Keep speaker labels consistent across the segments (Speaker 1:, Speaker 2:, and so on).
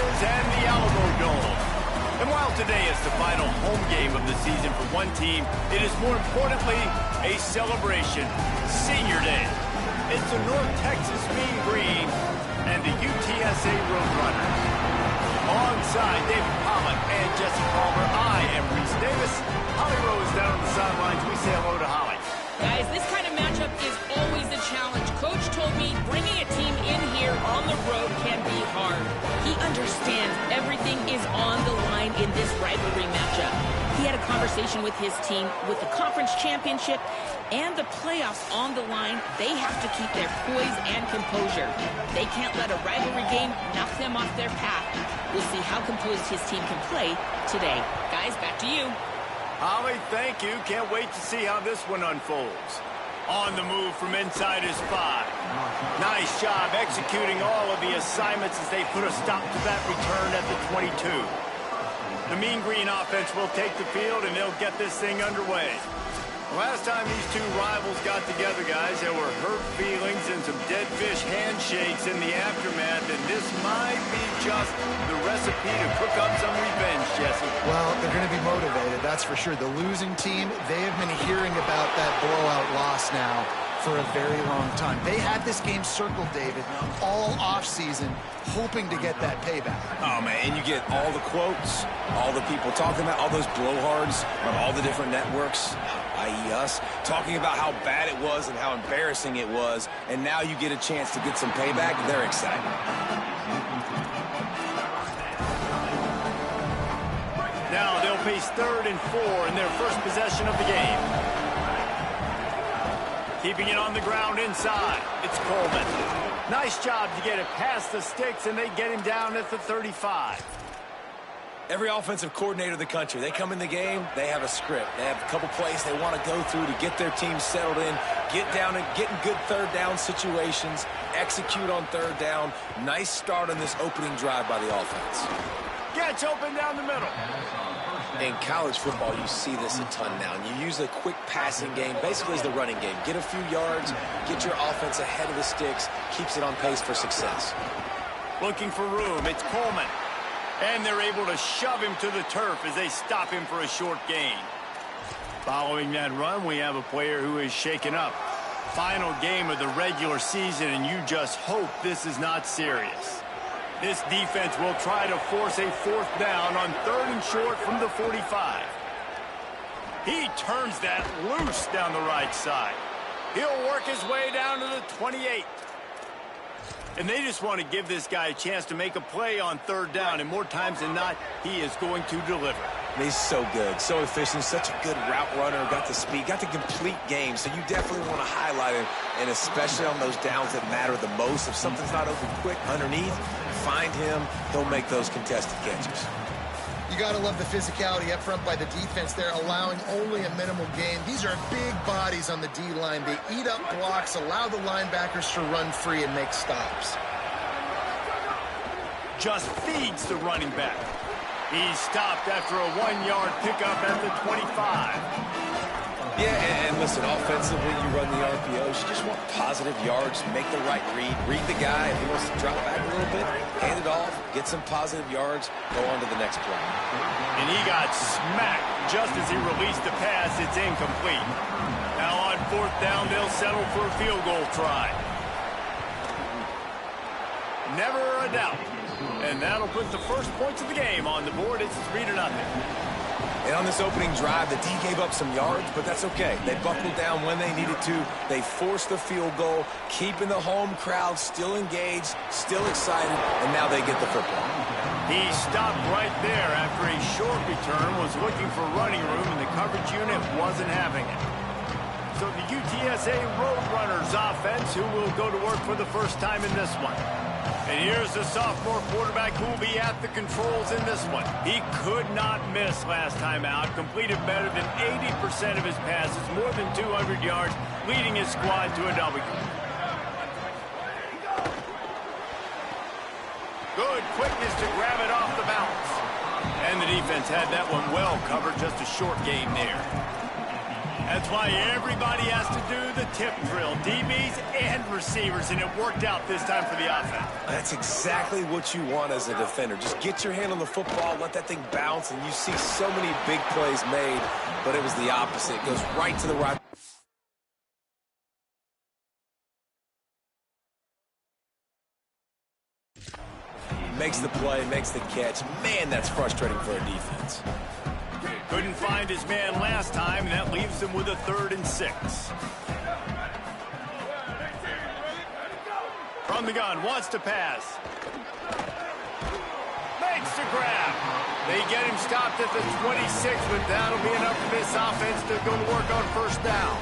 Speaker 1: Texas and the Alamo Dome. And while today is the final home game of the season for one team, it is more importantly a celebration, Senior Day. It's the North Texas Mean Green and the UTSA Roadrunners. Alongside David Pollock and Jesse Palmer, I am Reese Davis. Holly Rose down on the sidelines. We say hello to Holly.
Speaker 2: Guys, this kind of matchup is always a challenge. Coach told me bringing a team in here on the road can be hard. He understands everything is on the line in this rivalry matchup. He had a conversation with his team with the conference championship and the playoffs on the line. They have to keep their poise and composure. They can't let a rivalry game knock them off their path. We'll see how composed his team can play today. Guys, back to you.
Speaker 1: Holly, thank you. Can't wait to see how this one unfolds. On the move from inside his 5. Nice job executing all of the assignments as they put a stop to that return at the 22. The Mean Green offense will take the field, and they'll get this thing underway. Last time these two rivals got together, guys, there were hurt feelings and some dead fish handshakes in the aftermath, and this might be just the recipe to cook up some revenge, Jesse.
Speaker 3: Well, they're going to be motivated, that's for sure. The losing team, they have been hearing about that blowout loss now for a very long time. They had this game circled, David, all offseason, hoping to get that payback.
Speaker 4: Oh, man, and you get all the quotes, all the people talking about, all those blowhards on all the different networks, i.e. us, talking about how bad it was and how embarrassing it was, and now you get a chance to get some payback. They're excited.
Speaker 1: Now they'll face 3rd and 4 in their first possession of the game. Keeping it on the ground inside. It's Coleman. Nice job to get it past the sticks, and they get him down at the 35.
Speaker 4: Every offensive coordinator in the country, they come in the game, they have a script. They have a couple plays they want to go through to get their team settled in, get down and get in good third down situations, execute on third down. Nice start on this opening drive by the offense.
Speaker 1: Gets open down the middle.
Speaker 4: In college football, you see this a ton now. And you use a quick passing game, basically as the running game. Get a few yards, get your offense ahead of the sticks, keeps it on pace for success.
Speaker 1: Looking for room, it's Coleman. And they're able to shove him to the turf as they stop him for a short gain. Following that run, we have a player who is shaken up. Final game of the regular season, and you just hope this is not serious. This defense will try to force a 4th down on 3rd and short from the 45. He turns that loose down the right side. He'll work his way down to the 28. And they just want to give this guy a chance to make a play on 3rd down, and more times than not, he is going to deliver.
Speaker 4: He's so good, so efficient, such a good route runner, got the speed, got the complete game, so you definitely want to highlight him, and especially on those downs that matter the most. If something's not open quick underneath, find him, he'll make those contested catches.
Speaker 3: You got to love the physicality up front by the defense there, allowing only a minimal gain. These are big bodies on the D-line. They eat up blocks, allow the linebackers to run free and make stops.
Speaker 1: Just feeds the running back. He's stopped after a 1-yard pickup at the 25.
Speaker 4: Yeah, and listen, offensively, you run the RPOs. You just want positive yards, make the right read the guy. If he wants to drop back a little bit, hand it off, get some positive yards, go on to the next play.
Speaker 1: And he got smacked just as he released the pass. It's incomplete. Now on 4th down, they'll settle for a field goal try. Never a doubt. And that'll put the first points of the game on the board. It's 3-0.
Speaker 4: And on this opening drive, the D gave up some yards, but that's okay. They buckled down when they needed to. They forced the field goal, keeping the home crowd still engaged, still excited, and now they get the football.
Speaker 1: He stopped right there after a short return, was looking for running room, and the coverage unit wasn't having it. So the UTSA Roadrunners offense, who will go to work for the first time in this one. And here's the sophomore quarterback who will be at the controls in this one. He could not miss last time out. Completed better than 80% of his passes, more than 200 yards, leading his squad to a W. Good quickness to grab it off the bounce. And the defense had that one well covered, just a short gain there. That's why everybody has to do the tip drill, DBs and receivers, and it worked out this time for the offense.
Speaker 4: That's exactly what you want as a defender. Just get your hand on the football, let that thing bounce, and you see so many big plays made, but it was the opposite. It goes right to the right. Makes the play, makes the catch. Man, that's frustrating for a defense.
Speaker 1: Couldn't find his man last time, and that leaves him with a 3rd and 6. From the gun, wants to pass. Makes the grab. They get him stopped at the 26, but that'll be enough for this offense to go to work on 1st down.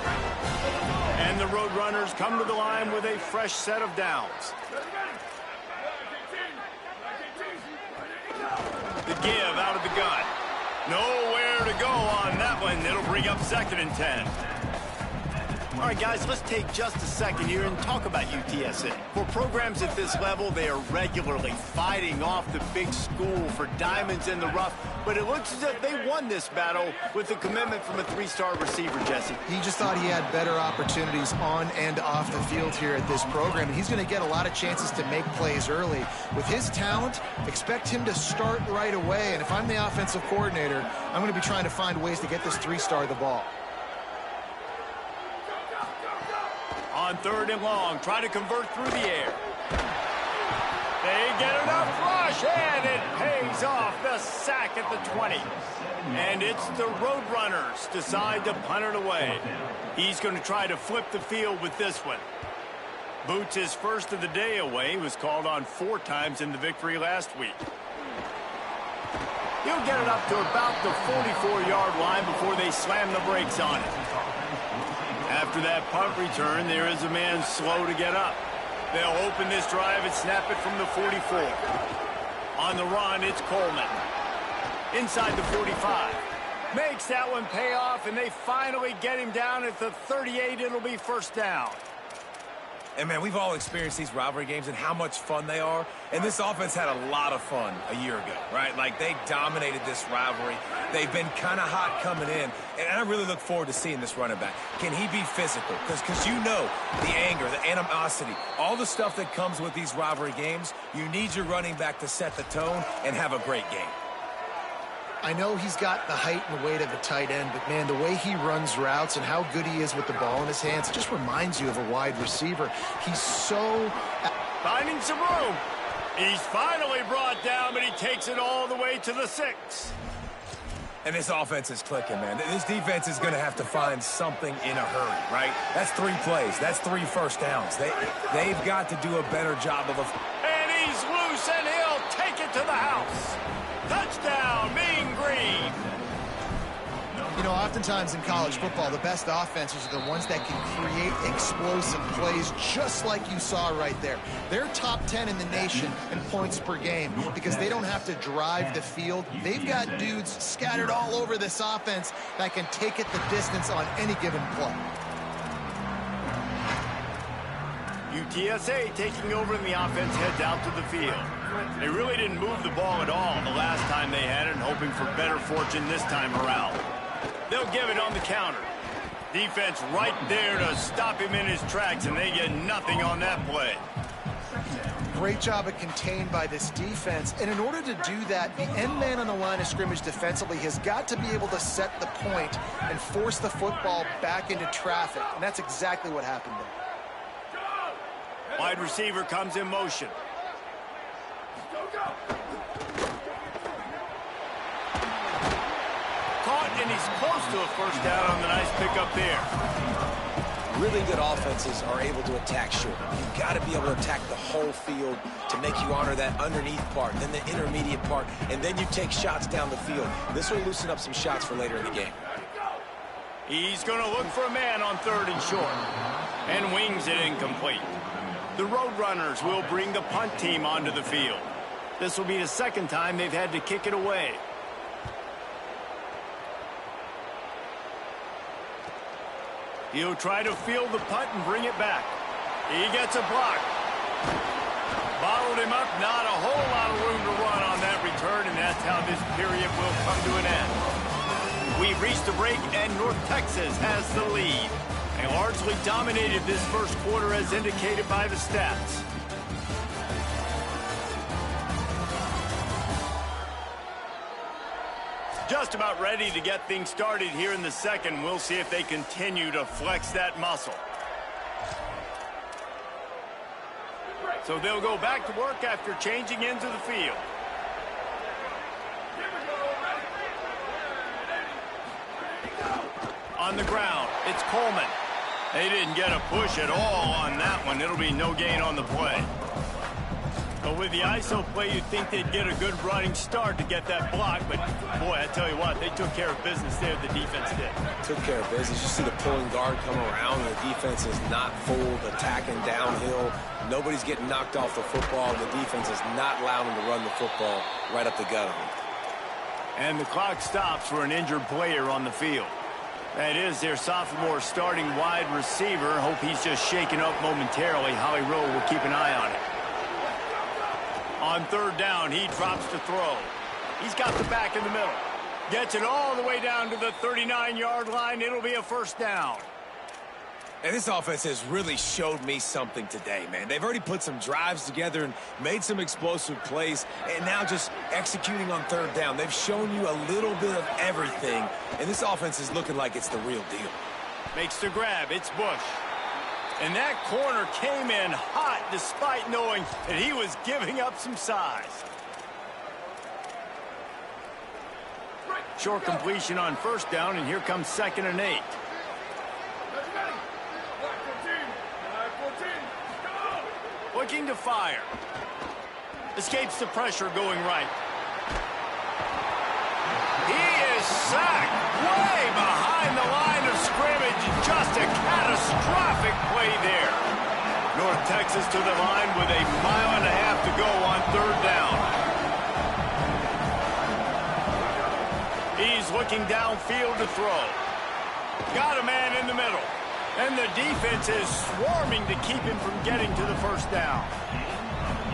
Speaker 1: And the Roadrunners come to the line with a fresh set of downs. The give out of the gun. Nowhere to go on that one. It'll bring up 2nd and 10. All right, guys, let's take just a second here and talk about UTSA. For programs at this level, they are regularly fighting off the big school for diamonds in the rough, but it looks as if they won this battle with a commitment from a 3-star receiver, Jesse.
Speaker 3: He just thought he had better opportunities on and off the field here at this program, and he's going to get a lot of chances to make plays early. With his talent, expect him to start right away, and if I'm the offensive coordinator, I'm going to be trying to find ways to get this 3-star the ball.
Speaker 1: On 3rd and long, try to convert through the air. They get enough rush, and it pays off. The sack at the 20. And it's the Roadrunners decide to punt it away. He's going to try to flip the field with this one. Boots, his first of the day away, was called on 4 times in the victory last week. He'll get it up to about the 44-yard line before they slam the brakes on it. After that punt return, there is a man slow to get up. They'll open this drive and snap it from the 44. On the run, it's Coleman. Inside the 45. Makes that one pay off, and they finally get him down at the 38. It'll be 1st down.
Speaker 4: And, man, we've all experienced these rivalry games and how much fun they are. And this offense had a lot of fun a year ago, right? Like, they dominated this rivalry. They've been kind of hot coming in. And I really look forward to seeing this running back. Can he be physical? Because you know the anger, the animosity, all the stuff that comes with these rivalry games, you need your running back to set the tone and have a great game.
Speaker 3: I know he's got the height and weight of a tight end, but, man, the way he runs routes and how good he is with the ball in his hands, it just reminds you of a wide receiver. He's so...
Speaker 1: Finding some room. He's finally brought down, but he takes it all the way to the 6.
Speaker 4: And this offense is clicking, man. This defense is going to have to find something in a hurry, right? That's 3 plays. That's 3 first downs. They've got to do a better job of...
Speaker 1: And he's loose, and he'll take it to the house. Touchdown, Mean Green.
Speaker 3: You know, oftentimes in college football, the best offenses are the ones that can create explosive plays just like you saw right there. They're top 10 in the nation in points per game because they don't have to drive the field. They've got dudes scattered all over this offense that can take it the distance on any given play.
Speaker 1: UTSA taking over and the offense heads out to the field. They really didn't move the ball at all the last time they had it, and hoping for better fortune this time around. They'll give it on the counter. Defense right there to stop him in his tracks, and they get nothing on that play.
Speaker 3: Great job of contained by this defense. And in order to do that, the end man on the line of scrimmage defensively has got to be able to set the point and force the football back into traffic. And that's exactly what happened there.
Speaker 1: Wide receiver comes in motion. Caught, and he's close to a 1st down on the nice pickup there.
Speaker 4: Really good offenses are able to attack short. You've got to be able to attack the whole field to make you honor that underneath part, then the intermediate part, and then you take shots down the field. This will loosen up some shots for later in the game.
Speaker 1: He's going to look for a man on 3rd and short, and wings it incomplete. The Roadrunners will bring the punt team onto the field. This will be the 2nd time they've had to kick it away. He'll try to field the punt and bring it back. He gets a block. Bottled him up. Not a whole lot of room to run on that return, and that's how this period will come to an end. We We've reached the break, and North Texas has the lead. They largely dominated this first quarter as indicated by the stats. Just about ready to get things started here in the second. We'll see if they continue to flex that muscle. So they'll go back to work after changing into the field. On the ground, it's Coleman. They didn't get a push at all on that one. It'll be no gain on the play. But with the ISO play, you'd think they'd get a good running start to get that block. But, boy, I tell you what, they took care of business there, the defense did.
Speaker 4: Took care of business. You see the pulling guard come around. The defense is not fooled, attacking downhill. Nobody's getting knocked off the football. The defense is not allowing them to run the football right up the gut of them.
Speaker 1: And the clock stops for an injured player on the field. That is their sophomore starting wide receiver. Hope he's just shaken up momentarily. Holly Rowe will keep an eye on it. On third down, he drops to throw. He's got the back in the middle. Gets it all the way down to the 39-yard line. It'll be a first down.
Speaker 4: And this offense has really showed me something today, man. They've already put some drives together and made some explosive plays, and now just executing on third down. They've shown you a little bit of everything, and this offense is looking like it's the real deal.
Speaker 1: Makes the grab. It's Bush. And that corner came in hot despite knowing that he was giving up some size. Short completion on first down, and here comes 2nd and 8. Looking to fire. Escapes the pressure going right. He is sacked way behind the line of scrimmage. Just a catastrophic play there. North Texas to the line with 1.5 miles to go on third down. He's looking downfield to throw. Got a man in the middle. And the defense is swarming to keep him from getting to the first down.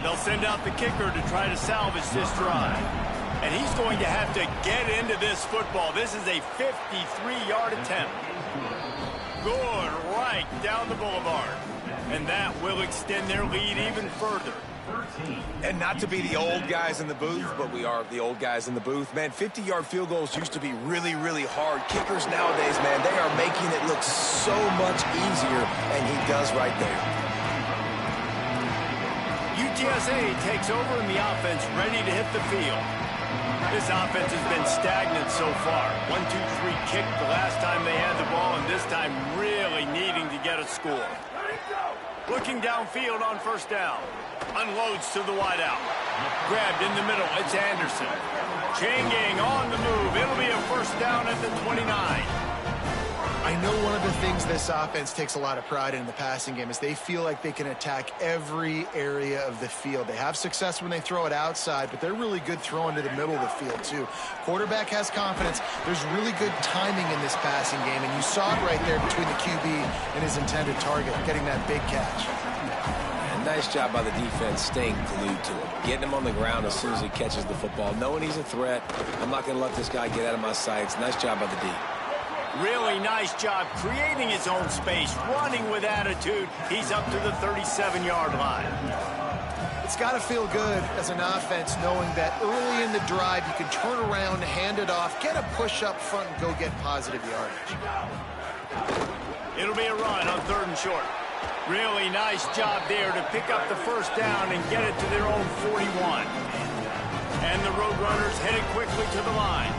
Speaker 1: They'll send out the kicker to try to salvage this drive. And he's going to have to get into this football. This is a 53-yard attempt. Good right down the boulevard. And that will extend their lead even further.
Speaker 4: And not to be the old guys in the booth, but we are the old guys in the booth. Man, 50-yard field goals used to be really, really hard. Kickers nowadays, man, they are making it look so much easier, and he does right there.
Speaker 1: UTSA takes over in the offense, ready to hit the field. This offense has been stagnant so far. 1-2-3 kick the last time they had the ball, and this time really needing to get a score. Looking downfield on first down. Unloads to the wideout. Grabbed in the middle. It's Anderson. Chain gang on the move. It'll be a first down at the 29.
Speaker 3: I know one of the things this offense takes a lot of pride in the passing game is they feel like they can attack every area of the field. They have success when they throw it outside, but they're really good throwing to the middle of the field, too. Quarterback has confidence. There's really good timing in this passing game, and you saw it right there between the QB and his intended target, getting that big catch.
Speaker 4: And nice job by the defense staying glued to him, getting him on the ground as soon as he catches the football, knowing he's a threat. I'm not going to let this guy get out of my sights. Nice job by the D.
Speaker 1: Really nice job creating his own space, running with attitude. He's up to the 37-yard line.
Speaker 3: It's got to feel good as an offense knowing that early in the drive you can turn around, hand it off, get a push up front, and go get positive yardage.
Speaker 1: It'll be a run on 3rd and short. Really nice job there to pick up the first down and get it to their own 41. And the Roadrunners headed quickly to the line.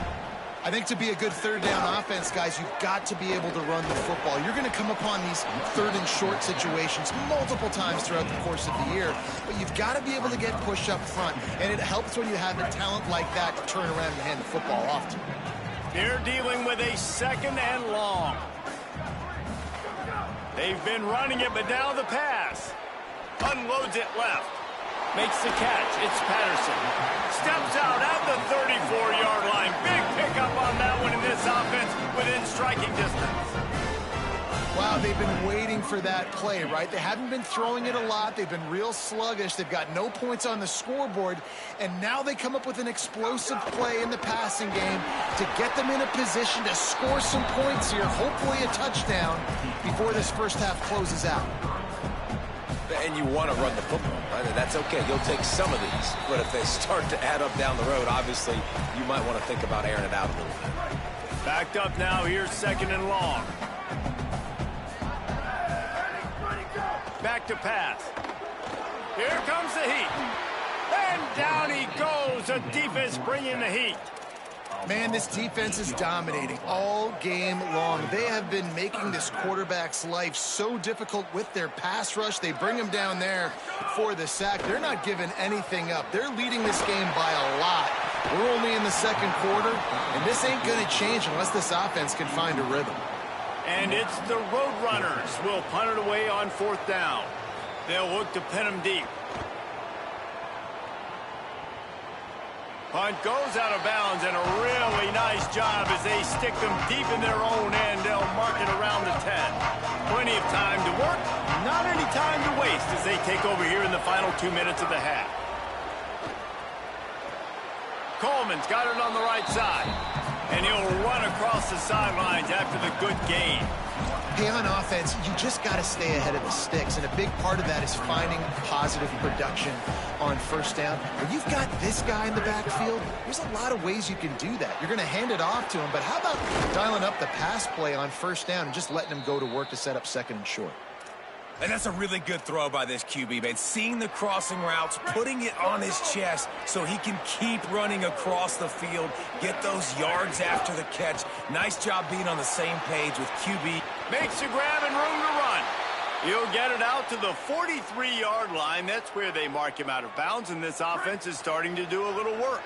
Speaker 3: I think to be a good third down offense, guys, you've got to be able to run the football. You're going to come upon these 3rd and short situations multiple times throughout the course of the year, but you've got to be able to get push up front, and it helps when you have a talent like that to turn around and hand the football off to.
Speaker 1: They're dealing with a 2nd and long. They've been running it, but now the pass. Unloads it left. Makes the catch. It's Patterson. Steps out at the 34-yard line. Big pickup on that one in this offense within striking distance.
Speaker 3: Wow, they've been waiting for that play, right? They haven't been throwing it a lot. They've been real sluggish. They've got no points on the scoreboard. And now they come up with an explosive play in the passing game to get them in a position to score some points here, hopefully a touchdown, before this first half closes out.
Speaker 4: And you want to run the football. I mean, that's okay. You'll take some of these. But if they start to add up down the road, obviously, you might want to think about airing it out a little bit.
Speaker 1: Backed up now. Here's 2nd and long. Back to pass. Here comes the heat. And down he goes. A defense bringing the heat.
Speaker 3: Man, this defense is dominating all game long. They have been making this quarterback's life so difficult with their pass rush. They bring him down there for the sack. They're not giving anything up. They're leading this game by a lot. We're only in the 2nd quarter, and this ain't going to change unless this offense can find a rhythm.
Speaker 1: And it's the Roadrunners. Will punt it away on 4th down. They'll look to pin him deep. Punt goes out of bounds, and a really nice job as they stick them deep in their own end. They'll mark it around the 10. Plenty of time to work, not any time to waste as they take over here in the final 2 minutes of the half. Coleman's got it on the right side, and he'll run across the sidelines after the good gain.
Speaker 3: Hey, on offense, you just got to stay ahead of the sticks, and a big part of that is finding positive production on 1st down. When you've got this guy in the backfield, there's a lot of ways you can do that. You're going to hand it off to him, but how about dialing up the pass play on 1st down and just letting him go to work to set up 2nd and short?
Speaker 4: And that's a really good throw by this QB, man. Seeing the crossing routes, putting it on his chest so he can keep running across the field, get those yards after the catch. Nice job being on the same page with QB.
Speaker 1: Makes the grab and room to run. He'll get it out to the 43-yard line. That's where they mark him out of bounds, and this offense is starting to do a little work.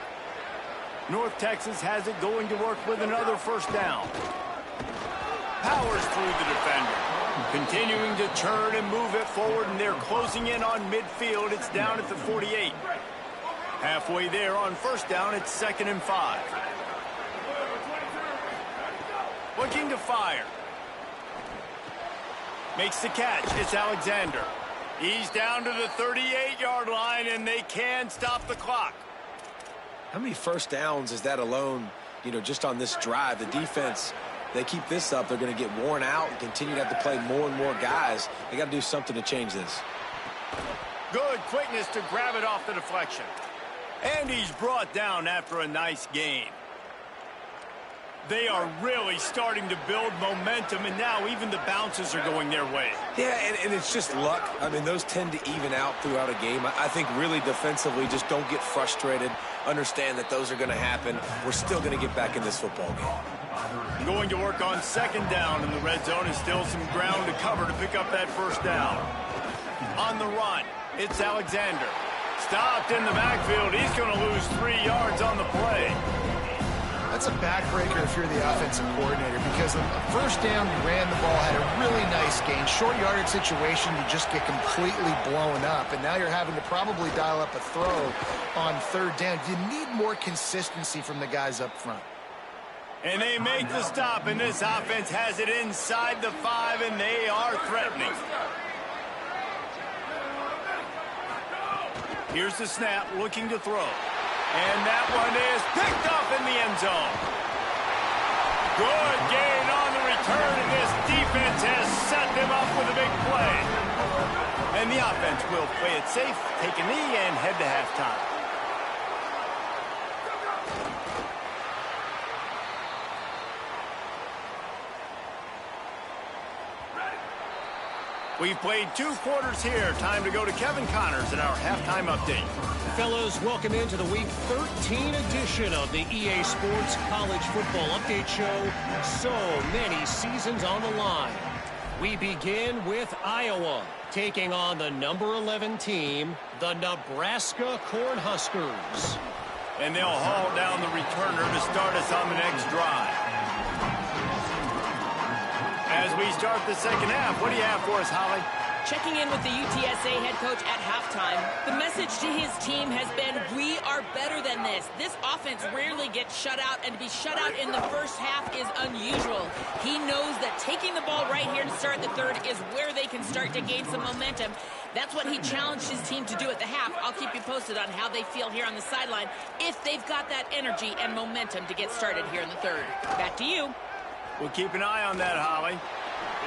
Speaker 1: North Texas has it going to work with another 1st down. Powers through the defender. Continuing to turn and move it forward, and they're closing in on midfield. It's down at the 48. Halfway there on 1st down, it's 2nd and 5. Looking to fire. Makes the catch. It's Alexander. He's down to the 38-yard line, and they can stop the clock.
Speaker 4: How many 1st downs is that alone, just on this drive? The defense, they keep this up, they're going to get worn out and continue to have to play more and more guys. They got to do something to change this.
Speaker 1: Good quickness to grab it off the deflection. And he's brought down after a nice gain. They are really starting to build momentum, and now even the bounces are going their way.
Speaker 4: Yeah, and it's just luck. I mean, those tend to even out throughout a game. I think really defensively, just don't get frustrated. Understand that those are going to happen. We're still going to get back in this football game.
Speaker 1: Going to work on 2nd down, and the red zone is still some ground to cover to pick up that 1st down. On the run, it's Alexander. Stopped in the backfield. He's going to lose 3 yards on the play.
Speaker 3: That's a backbreaker if you're the offensive coordinator, because the 1st down, you ran the ball, had a really nice gain. Short yardage situation, you just get completely blown up, and now you're having to probably dial up a throw on 3rd down. You need more consistency from the guys up front.
Speaker 1: And they make the stop, and this offense has it inside the 5, and they are threatening. Here's the snap, looking to throw. And that one is picked up in the end zone. Good gain on the return, and this defense has set them up with a big play. And the offense will play it safe, take a knee, and head to halftime. We've played 2 quarters here. Time to go to Kevin Connors in our halftime update.
Speaker 5: Fellows, welcome into the Week 13 edition of the EA Sports College Football Update Show. So many seasons on the line. We begin with Iowa, taking on the number 11 team, the Nebraska Cornhuskers.
Speaker 1: And they'll haul down the returner to start us on the next drive. As we start the second half, what do you have for us, Holly?
Speaker 2: checking in with the UTSA head coach at halftime. The message to his team has been, we are better than this. This offense rarely gets shut out, and to be shut out in the first half is unusual. He knows that taking the ball right here to start the third is where they can start to gain some momentum. That's what he challenged his team to do at the half. I'll keep you posted on how they feel here on the sideline if they've got that energy and momentum to get started here in the third. Back to you.
Speaker 1: We'll keep an eye on that, Holly.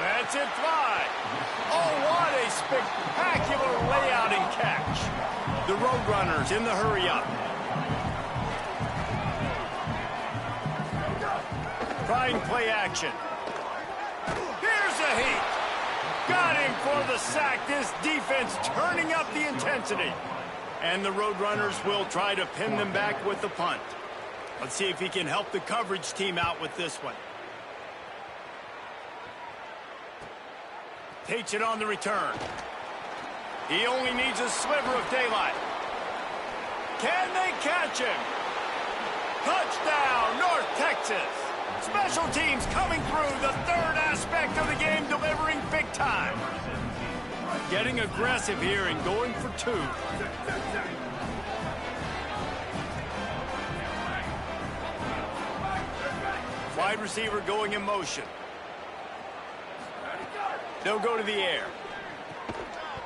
Speaker 1: Lets it fly. Oh, what a spectacular layout and catch. The Roadrunners in the hurry-up. Trying play action. Here's a heat. Got him for the sack. This defense turning up the intensity. And the Roadrunners will try to pin them back with the punt. Let's see if he can help the coverage team out with this one. Takes it on the return. He only needs a sliver of daylight. Can they catch him? Touchdown, North Texas. Special teams coming through, the third aspect of the game, delivering big time. Getting aggressive here and going for two. Wide receiver going in motion. They'll go to the air.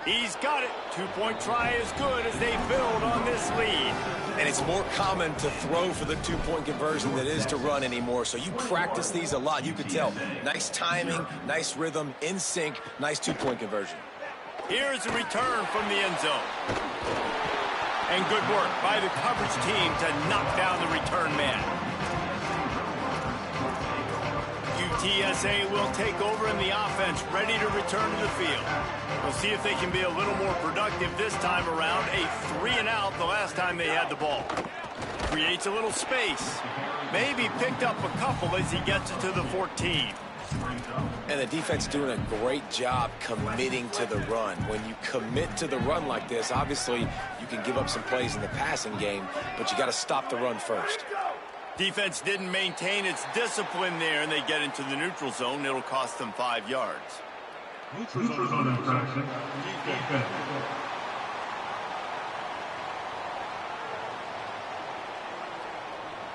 Speaker 1: He's got it. Two-point try as good as they build on this lead.
Speaker 4: And it's more common to throw for the two-point conversion than it is to run anymore. So you practice these a lot. You could tell. Nice timing, nice rhythm, in sync, nice two-point conversion.
Speaker 1: Here's a return from the end zone. And good work by the coverage team to knock down the return man. UTSA will take over in the offense, ready to return to the field. We'll see if they can be a little more productive this time around. A 3-and-out the last time they had the ball. Creates a little space. Maybe picked up a couple as he gets it to the 14.
Speaker 4: And the defense doing a great job committing to the run. When you commit to the run like this, obviously you can give up some plays in the passing game, but you got to stop the run first.
Speaker 1: Defense didn't maintain its discipline there, and they get into the neutral zone. It'll cost them 5 yards. Neutral zone infraction.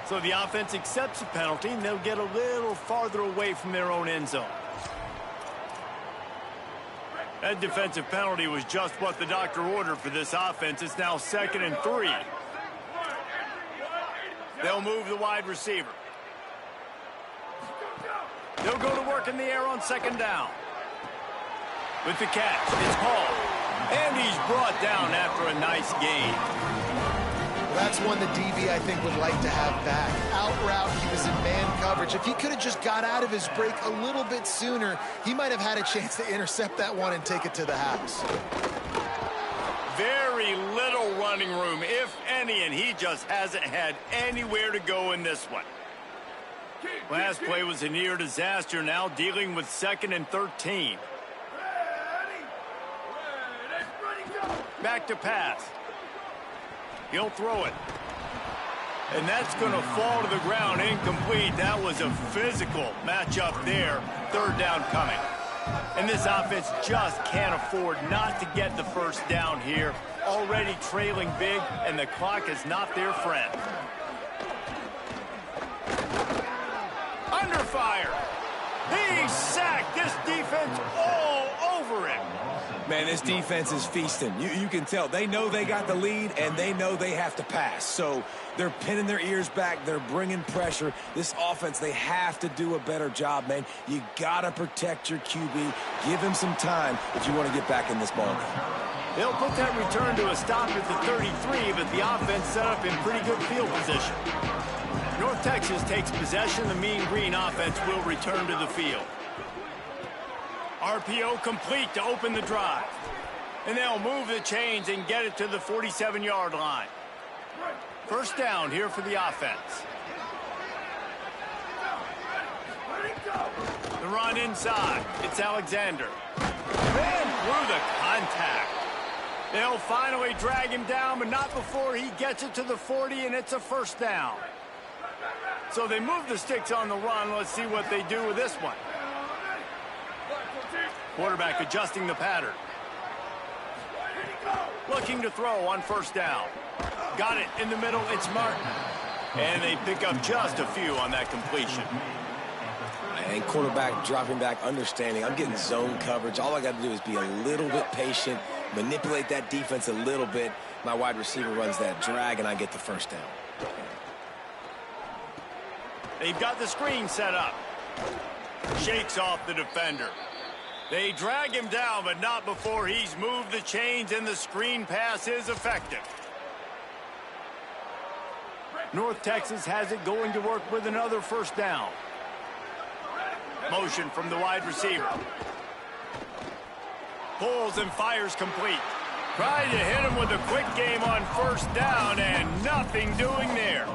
Speaker 1: So the offense accepts the penalty, and they'll get a little farther away from their own end zone. That defensive penalty was just what the doctor ordered for this offense. It's now 2nd and 3. They'll move the wide receiver. They'll go to work in the air on 2nd down. With the catch, it's called. And he's brought down after a nice gain.
Speaker 3: Well, that's one the DB, I think, would like to have back. Out route, he was in man coverage. If he could have just got out of his break a little bit sooner, he might have had a chance to intercept that one and take it to the house.
Speaker 1: Very little running room, if any, and he just hasn't had anywhere to go in this one. Last play was a near disaster, now dealing with 2nd and 13. Back to pass. He'll throw it. And that's going to fall to the ground, incomplete. That was a physical matchup there. 3rd down coming. And this offense just can't afford not to get the first down here. Already trailing big, and the clock is not their friend. Under fire. He sacked. This defense all over him.
Speaker 4: Man, this defense is feasting. You can tell. They know they got the lead, and they know they have to pass. So they're pinning their ears back. They're bringing pressure. This offense, they have to do a better job, man. You got to protect your QB. Give him some time if you want to get back in this ball game.
Speaker 1: They'll put that return to a stop at the 33, but the offense set up in pretty good field position. North Texas takes possession. The Mean Green offense will return to the field. RPO complete to open the drive. And they'll move the chains and get it to the 47-yard line. First down here for the offense. The run inside. It's Alexander. And through the contact. They'll finally drag him down, but not before he gets it to the 40, and it's a first down. So they move the sticks on the run. Let's see what they do with this one. Quarterback adjusting the pattern. Looking to throw on first down. Got it in the middle. It's Martin. And they pick up just a few on that completion.
Speaker 4: And quarterback dropping back, understanding I'm getting zone coverage. All I got to do is be a little bit patient, manipulate that defense a little bit. My wide receiver runs that drag, and I get the first down.
Speaker 1: They've got the screen set up. Shakes off the defender. They drag him down, but not before he's moved the chains, and the screen pass is effective. North Texas has it going to work with another first down. Motion from the wide receiver. Pulls and fires complete. Trying to hit him with a quick game on first down, and nothing doing there.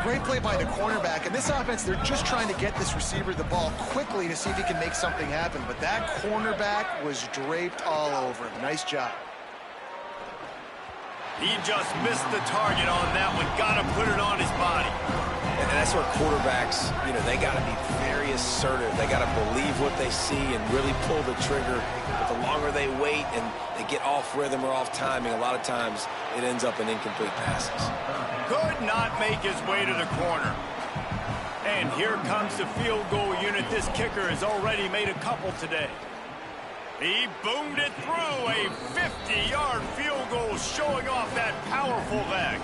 Speaker 3: Great play by the cornerback. In this offense, they're just trying to get this receiver the ball quickly to see if he can make something happen. But that cornerback was draped all over him. Nice job.
Speaker 1: He just missed the target on that one. Got to put it on his body.
Speaker 4: And that's where quarterbacks, they got to be very assertive. They got to believe what they see and really pull the trigger. But the longer they wait and they get off rhythm or off timing, a lot of times it ends up in incomplete passes.
Speaker 1: Could not make his way to the corner. And here comes the field goal unit. This kicker has already made a couple today. He boomed it through. A 50-yard field goal, showing off that powerful leg.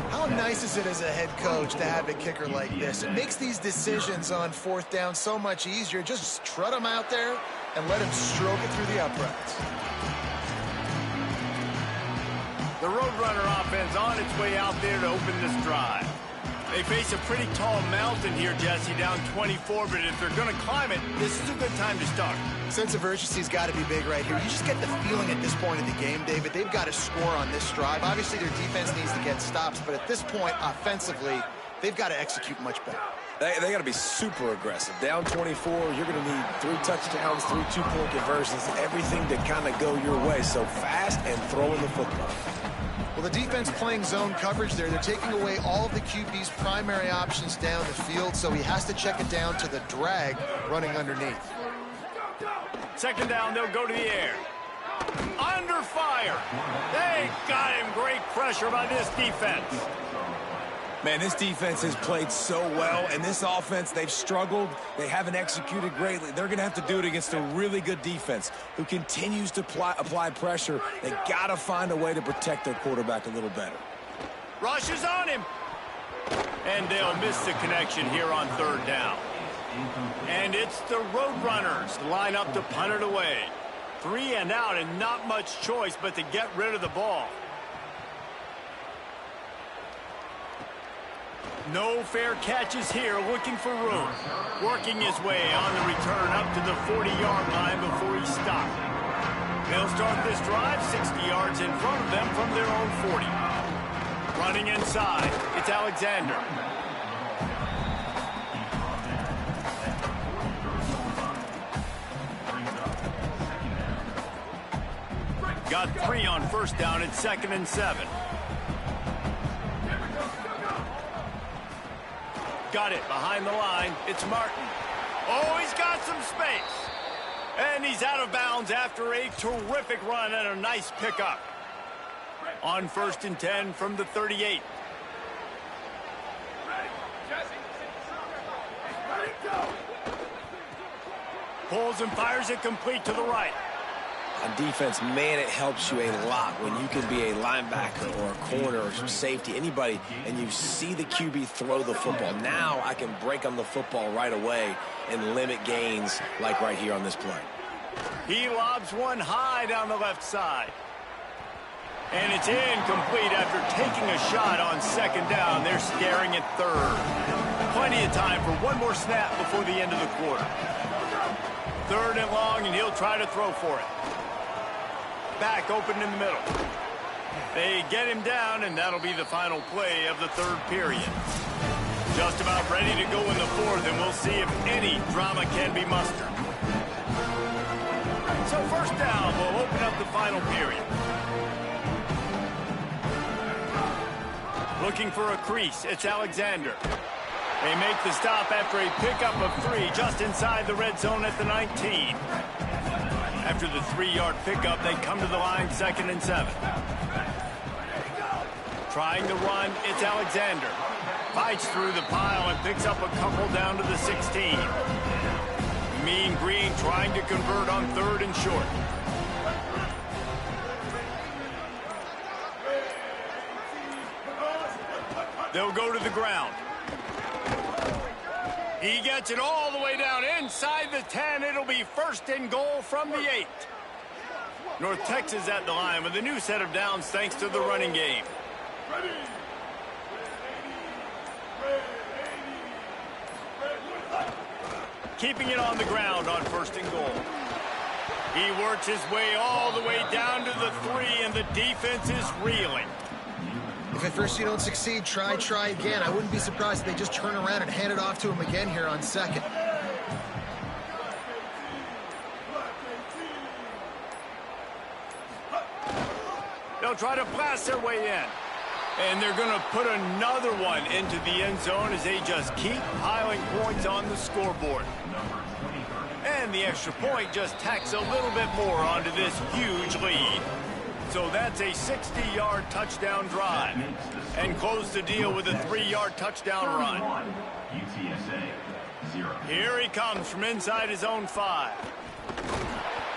Speaker 3: How nice is it as a head coach to have a kicker like this? It makes these decisions on fourth down so much easier. Just trot him out there and let him stroke it through the uprights.
Speaker 1: The Roadrunner offense on its way out there to open this drive. They face a pretty tall mountain here, Jesse, down 24, but if they're going to climb it, this is a good time to start.
Speaker 3: Sense of urgency's got to be big right here. You just get the feeling at this point of the game, David, they've got to score on this drive. Obviously, their defense needs to get stops, but at this point, offensively, they've got to execute much better.
Speaker 4: They got to be super aggressive. Down 24, you're going to need 3 touchdowns, 3 two-point conversions, everything to kind of go your way. So fast and throwing the football.
Speaker 3: Well, the defense playing zone coverage there. They're taking away all of the QB's primary options down the field, so he has to check it down to the drag running underneath.
Speaker 1: Second down, they'll go to the air. Under fire. They got him. Great pressure by this defense.
Speaker 4: Man, this defense has played so well, and this offense, they've struggled. They haven't executed greatly. They're going to have to do it against a really good defense who continues to apply pressure. They got to find a way to protect their quarterback a little better.
Speaker 1: Rush is on him. And they'll miss the connection here on third down. And it's the Roadrunners line up to punt it away. 3 and out, and not much choice but to get rid of the ball. No fair catches here, looking for room. Working his way on the return up to the 40-yard line before he stopped. They'll start this drive 60 yards in front of them from their own 40. Running inside, it's Alexander. Got 3 on first down at 2nd and 7. Got it behind the line. It's Martin. Oh, he's got some space. And he's out of bounds after a terrific run and a nice pickup. On 1st and 10 from the 38. Pulls and fires it complete to the right.
Speaker 4: On defense, man, it helps you a lot when you can be a linebacker or a corner or some safety, anybody, and you see the QB throw the football. Now I can break on the football right away and limit gains like right here on this play.
Speaker 1: He lobs one high down the left side. And it's incomplete after taking a shot on 2nd down. They're staring at 3rd. Plenty of time for one more snap before the end of the quarter. 3rd and long, and he'll try to throw for it. Back open in the middle. They get him down, and that'll be the final play of the 3rd period. Just about ready to go in the 4th, and we'll see if any drama can be mustered. So first down will open up the final period. Looking for a crease, it's Alexander. They make the stop after a pickup of 3 just inside the red zone at the 19. After the 3-yard pickup, they come to the line 2nd and 7. Trying to run, it's Alexander. Fights through the pile and picks up a couple down to the 16. Mean Green trying to convert on 3rd and short. They'll go to the ground. He gets it all the way down inside the 10. It'll be 1st and goal from the 8. North Texas at the line with a new set of downs thanks to the running game. Keeping it on the ground on 1st and goal. He works his way all the way down to the 3, and the defense is reeling.
Speaker 3: If at first you don't succeed, try again. I wouldn't be surprised if they just turn around and hand it off to him again here on 2nd.
Speaker 1: They'll try to blast their way in. And they're going to put another one into the end zone as they just keep piling points on the scoreboard. And the extra point just tacks a little bit more onto this huge lead. So that's a 60-yard touchdown drive. And close the deal with a 3-yard touchdown run. Here he comes from inside his own 5.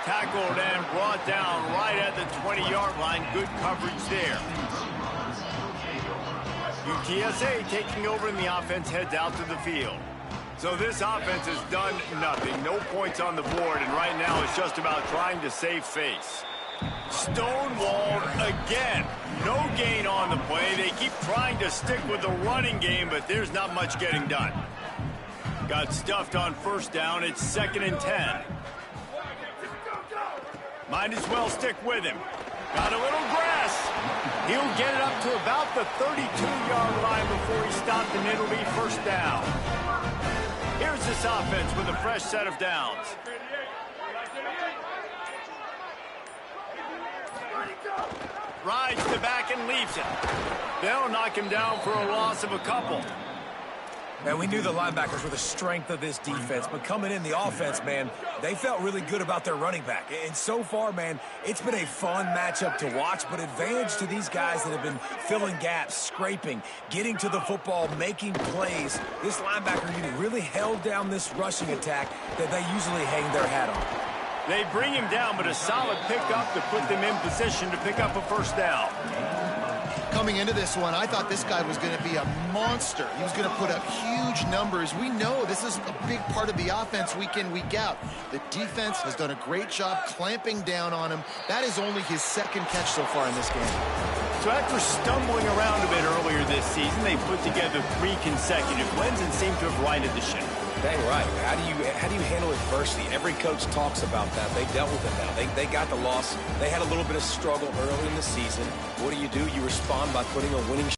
Speaker 1: Tackled and brought down right at the 20-yard line. Good coverage there. UTSA taking over and the offense heads out to the field. So this offense has done nothing. No points on the board, and right now it's just about trying to save face. Stonewalled again. No gain on the play. They keep trying to stick with the running game, but there's not much getting done. Got stuffed on 1st down. It's 2nd and 10. Might as well stick with him. Got a little grass. He'll get it up to about the 32-yard line before he stopped, and it'll be 1st down. Here's this offense with a fresh set of downs. Rides the back and leaves it. They'll knock him down for a loss of a couple.
Speaker 4: Man, we knew the linebackers were the strength of this defense, but coming in the offense, man, they felt really good about their running back. And so far, man, it's been a fun matchup to watch, but advantage to these guys that have been filling gaps, scraping, getting to the football, making plays. This linebacker unit really held down this rushing attack that they usually hang their hat on.
Speaker 1: They bring him down, but a solid pickup to put them in position to pick up a 1st down.
Speaker 3: Coming into this one, I thought this guy was going to be a monster. He was going to put up huge numbers. We know this is a big part of the offense week in, week out. The defense has done a great job clamping down on him. That is only his 2nd catch so far in this game.
Speaker 1: So after stumbling around a bit earlier this season, they put together 3 consecutive wins and seem to have righted the ship.
Speaker 4: Dang right. How do you handle adversity? Every coach talks about that. They dealt with it now. They got the loss. They had a little bit of struggle early in the season. What do? You respond by putting a winning